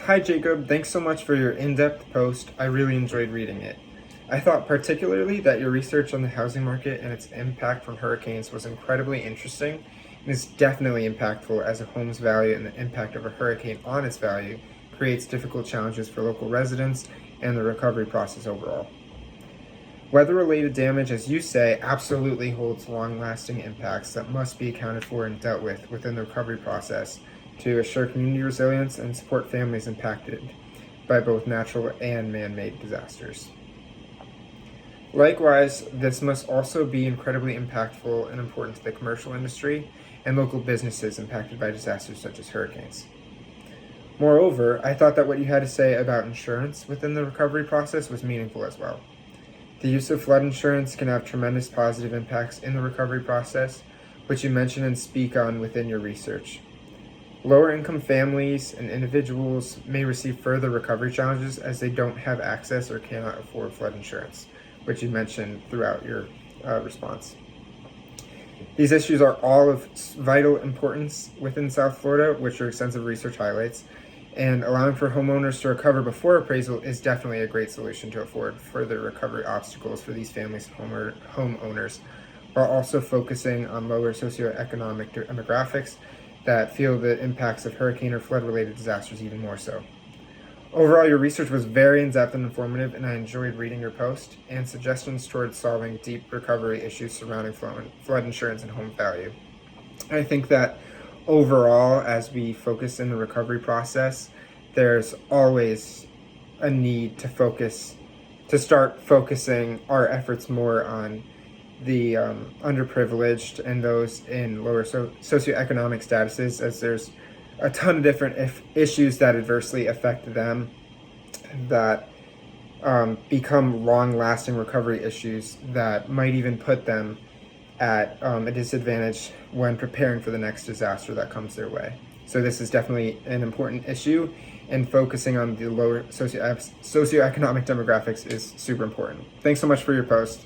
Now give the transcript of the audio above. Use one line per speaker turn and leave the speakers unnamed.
Hi Jacob, thanks so much for your in-depth post. I really enjoyed reading it. I thought particularly that your research on the housing market and its impact from hurricanes was incredibly interesting and is definitely impactful, as a home's value and the impact of a hurricane on its value creates difficult challenges for local residents and the recovery process overall. Weather-related damage, as you say, absolutely holds long-lasting impacts that must be accounted for and dealt with within the recovery process to assure community resilience and support families impacted by both natural and man-made disasters. Likewise, this must also be incredibly impactful and important to the commercial industry and local businesses impacted by disasters such as hurricanes. Moreover, I thought that what you had to say about insurance within the recovery process was meaningful as well. The use of flood insurance can have tremendous positive impacts in the recovery process, which you mention and speak on within your research. Lower income families and individuals may receive further recovery challenges as they don't have access or cannot afford flood insurance, which you mentioned throughout your response. These issues are all of vital importance within South Florida, which your extensive research highlights, and allowing for homeowners to recover before appraisal is definitely a great solution to afford further recovery obstacles for these families and homeowners, while also focusing on lower socioeconomic demographics that feel the impacts of hurricane or flood-related disasters even more so. Overall, your research was very in-depth and informative, and I enjoyed reading your post and suggestions towards solving deep recovery issues surrounding flood insurance and home value. I think that overall, as we focus in the recovery process, there's always a need to start focusing our efforts more on the underprivileged and those in lower socioeconomic statuses, as there's a ton of different issues that adversely affect them that become long-lasting recovery issues that might even put them at a disadvantage when preparing for the next disaster that comes their way. So this is definitely an important issue, and focusing on the lower socioeconomic demographics is super important. Thanks so much for your post.